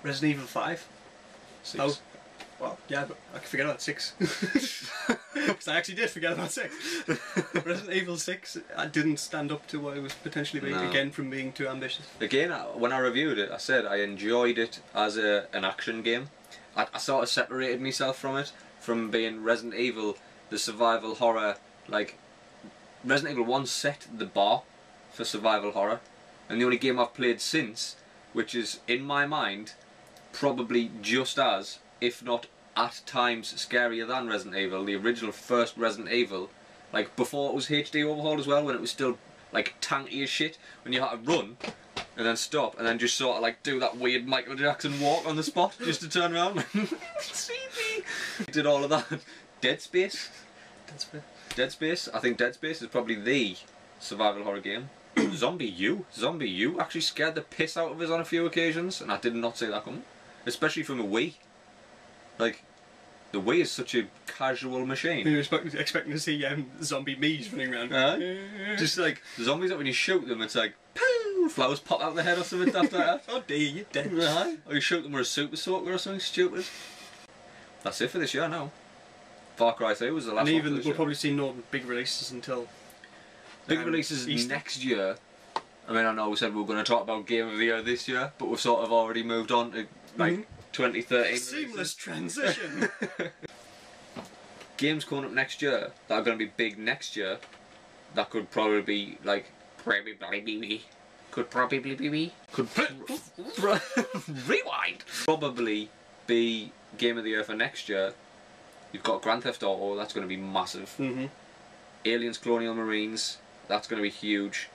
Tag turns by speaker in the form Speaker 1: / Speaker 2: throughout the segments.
Speaker 1: Resident Evil 5.
Speaker 2: 6.
Speaker 1: Oh, well, yeah, but I can forget about 6. Because I actually did forget about 6. Resident Evil 6, I didn't stand up to what it was potentially being, again, from being too ambitious.
Speaker 2: Again, when I reviewed it, I said I enjoyed it as an action game. I sort of separated myself from it, from being Resident Evil, the survival horror, like, Resident Evil 1 set the bar for survival horror, and the only game I've played since, which is, in my mind, probably just as, if not at times scarier than Resident Evil, the original first Resident Evil, like before it was HD overhauled as well, when it was still like tanky as shit, when you had to run and then stop and then just sort of like do that weird Michael Jackson walk on the spot just to turn around. See me. Did all of that. Dead Space. Dead Space. I think Dead Space is probably the survival horror game. Zombie U actually scared the piss out of us on a few occasions, and I did not see that coming. Especially from a Wii. Like, the Wii is such a casual machine.
Speaker 1: You're expecting to see zombie me's running around.
Speaker 2: Just like, zombies that when you shoot them, it's like, poof, flowers pop out the head or something after that.
Speaker 1: Oh dear, you're dead.
Speaker 2: Or you shoot them with a super soaker or something stupid. That's it for this year now. Far Cry 3 was the last one.
Speaker 1: And even, we'll probably see no big releases until...
Speaker 2: Big releases Easter. Next year. I mean, I know we said we were going to talk about Game of the Year this year, but we've sort of already moved on to, like, 2013.
Speaker 1: Seamless transition!
Speaker 2: Games coming up next year that are going to be big next year, that could probably be, like, rewind! Probably be Game of the Year for next year. You've got Grand Theft Auto, that's going to be massive. Aliens Colonial Marines, that's going to be huge.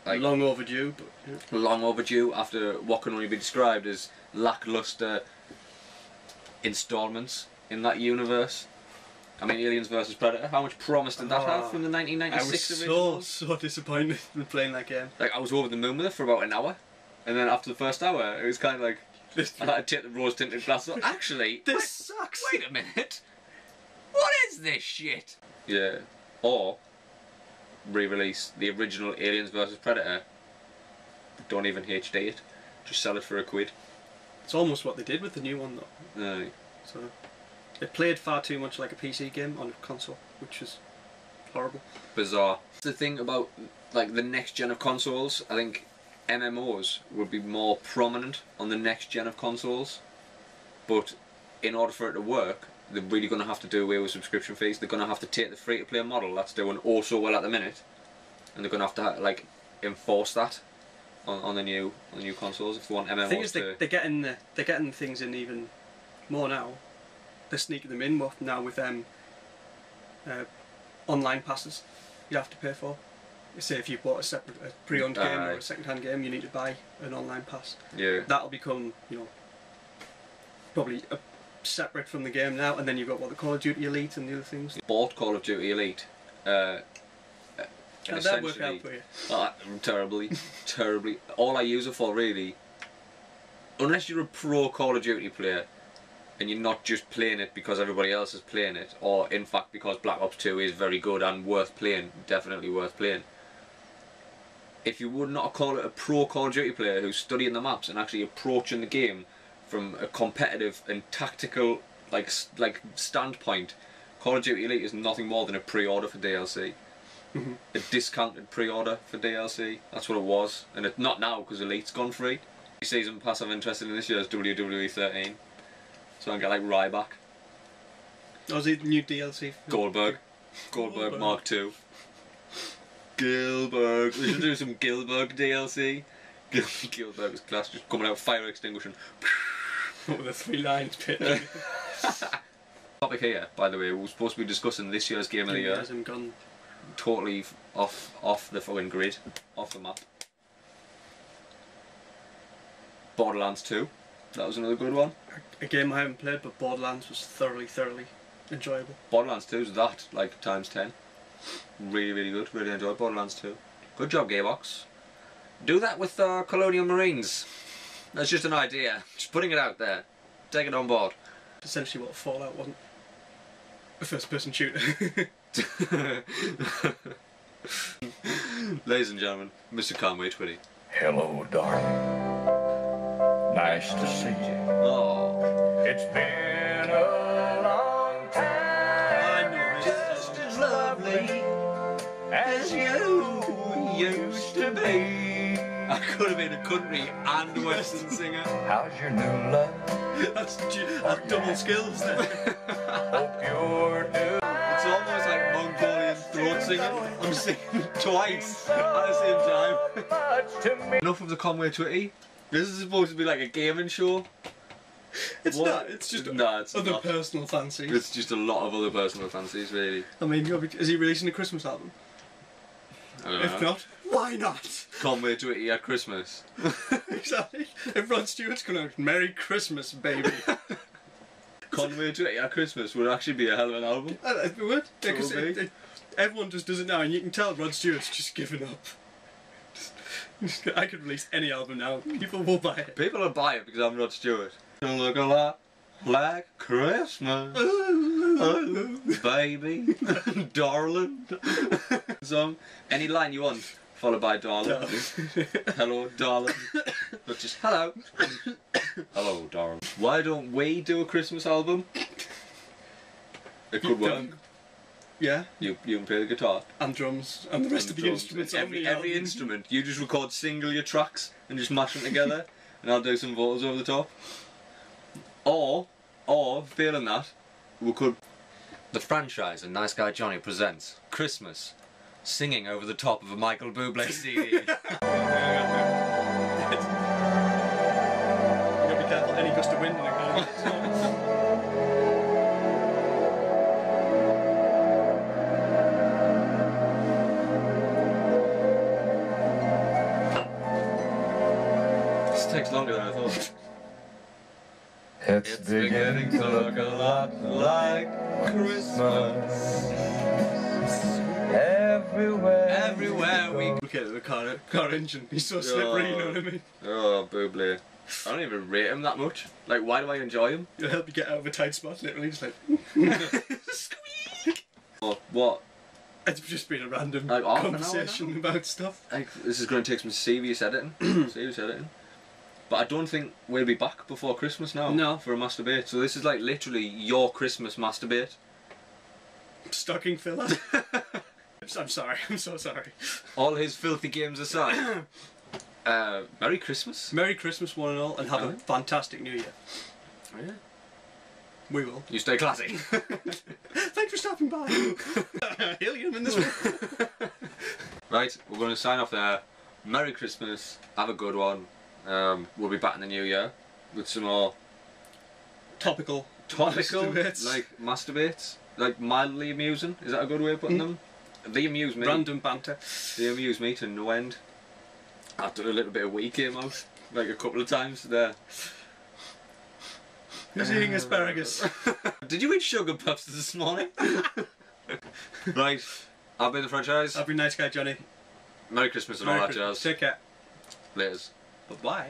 Speaker 2: Like,
Speaker 1: long overdue, but... Yeah.
Speaker 2: Long overdue after what can only be described as lackluster installments in that universe. I mean, Aliens vs Predator, how much promise did that have from the 1996 original?
Speaker 1: I was so disappointed in playing that game.
Speaker 2: Like, I was over the moon with it for about an hour, and then after the first hour, it was kind of like, I had to take the rose-tinted glasses off. Actually,
Speaker 1: this sucks!
Speaker 2: Wait a minute! What is this shit? Yeah. Or re-release the original Aliens vs Predator. Don't even HD it. Just sell it for £1.
Speaker 1: It's almost what they did with the new one though.
Speaker 2: Aye.
Speaker 1: So it played far too much like a PC game on a console, which is horrible.
Speaker 2: Bizarre. The thing about like the next gen of consoles, I think MMOs would be more prominent on the next gen of consoles. But in order for it to work, they're really going to have to do away with subscription fees. They're going to have to take the free-to-play model that's doing oh so well at the minute, and they're going to have to like enforce that on the new consoles if they want MMOs.
Speaker 1: The thing is, they're getting things in even more now. They're sneaking them in more now with online passes. You have to pay for. Say if you bought a pre-owned game or a second-hand game, you need to buy an online pass.
Speaker 2: Yeah.
Speaker 1: That'll become, you know, probably separate from the game now, and then you've got what the Call of Duty Elite and the other things.
Speaker 2: Bought Call of Duty Elite.
Speaker 1: How'd that work out for you?
Speaker 2: Terribly. All I use it for really, unless you're a pro Call of Duty player and you're not just playing it because everybody else is playing it, or in fact because Black Ops 2 is very good and worth playing, definitely worth playing. If you would not call it a pro Call of Duty player who's studying the maps and actually approaching the game from a competitive and tactical like standpoint, Call of Duty Elite is nothing more than a pre-order for DLC. A discounted pre-order for DLC. That's what it was, and it's not now because Elite's gone free. The season pass I'm interested in this year is WWE 13, so I can get like Ryback.
Speaker 1: Oh, is it new DLC?
Speaker 2: Goldberg Mark II. Gilberg. We should do some Gilberg DLC. Gilberg is class, just coming out fire extinguishing.
Speaker 1: With the 3 lines pit.
Speaker 2: Topic here, by the way, we're supposed to be discussing this year's Game of the Year.
Speaker 1: Gone.
Speaker 2: Totally off the fucking grid, off the map. Borderlands 2, that was another good one.
Speaker 1: A game I haven't played, but Borderlands was thoroughly enjoyable.
Speaker 2: Borderlands 2 is that, like, times 10. Really good, really enjoyed Borderlands 2. Good job, Gearbox. Do that with Colonial Marines. That's just an idea, just putting it out there. Take it on board.
Speaker 1: Essentially what Fallout wasn't. A first-person shooter.
Speaker 2: Ladies and gentlemen, Mr. Conway Twitty.
Speaker 3: Hello, darling. Nice to see you.
Speaker 2: Oh.
Speaker 3: It's been a long time.
Speaker 2: Just as lovely as you used to be. I could have been a country and western singer.
Speaker 3: How's your new love?
Speaker 1: That's double skills there.
Speaker 3: Hope you're doing.
Speaker 2: It's almost like Mongolian throat singing. I'm singing twice at the same time.
Speaker 3: Much to me.
Speaker 2: Enough of the Conway Twitty. This is supposed to be like a gaming show.
Speaker 1: It's
Speaker 2: What?
Speaker 1: not. It's just
Speaker 2: No, it's
Speaker 1: other
Speaker 2: not.
Speaker 1: personal fancies.
Speaker 2: It's just a lot of other personal fancies, really.
Speaker 1: I mean, is he releasing a Christmas album?
Speaker 2: I don't
Speaker 1: If
Speaker 2: know.
Speaker 1: not, why not?
Speaker 2: Conway Twitty at Christmas.
Speaker 1: Exactly. If Rod Stewart's going out, Merry Christmas, baby.
Speaker 2: Conway Twitty at Christmas would actually be a hell of an album.
Speaker 1: It would. Because
Speaker 2: Probably.
Speaker 1: everyone just does it now, and you can tell Rod Stewart's just given up. I could release any album now. People will buy it.
Speaker 2: People will buy it because I'm Rod Stewart. Don't look a lot like Christmas, baby, darling. Song. Any line you want, followed by darling. Hello, darling. Not just hello. Hello, darling. Why don't we do a Christmas album? It could work.
Speaker 1: Yeah,
Speaker 2: You can play the guitar.
Speaker 1: and drums, and the rest of the
Speaker 2: drums.
Speaker 1: instruments. on
Speaker 2: Every
Speaker 1: the album.
Speaker 2: instrument. You just record single your tracks and just mash them together, and I'll do some vocals over the top. Or failing that, we could. The Phranchize and Nice Guy Jonny presents Christmas, singing over the top of a Michael Bublé CD.
Speaker 1: You gotta be careful. Any gust of wind and it goes.
Speaker 2: This takes longer than I thought.
Speaker 3: It's beginning to look a lot like Christmas.
Speaker 2: Everywhere we.
Speaker 1: Look at the car engine. He's so slippery, you know what I mean?
Speaker 2: Oh, Bublé. I don't even rate him that much. Like, why do I enjoy him?
Speaker 1: It'll help you get out of a tight spot, literally, just like...
Speaker 2: Squeak! What?
Speaker 1: It's just been a random
Speaker 2: Like half an hour
Speaker 1: conversation about stuff.
Speaker 2: Like, this is going to take some serious editing. Serious editing. But I don't think we'll be back before Christmas now.
Speaker 1: No.
Speaker 2: For a masturbate. So this is like literally your Christmas masturbate.
Speaker 1: Stocking filler. I'm sorry, I'm so sorry.
Speaker 2: All his filthy games aside. Merry Christmas.
Speaker 1: Merry Christmas, one and all, and have a fantastic New Year.
Speaker 2: Oh, yeah.
Speaker 1: We will.
Speaker 2: You stay classy.
Speaker 1: Thanks for stopping by. Helium in this one.
Speaker 2: Right, we're going to sign off there. Merry Christmas. Have a good one. We'll be back in the new year with some more
Speaker 1: Topical.
Speaker 2: masturbates. Like masturbates. Like mildly amusing. Is that a good way of putting them? They amuse me.
Speaker 1: Random banter.
Speaker 2: They amuse me to no end. After a little bit of wee came out, like a couple of times there.
Speaker 1: Who's eating asparagus?
Speaker 2: Did you eat sugar puffs this morning? Right, I've been the Phranchize.
Speaker 1: I've been Nice Guy Jonny.
Speaker 2: Merry Christmas and all that
Speaker 1: Christmas.
Speaker 2: jazz.
Speaker 1: Take care.
Speaker 2: Laters.
Speaker 1: Bye-bye.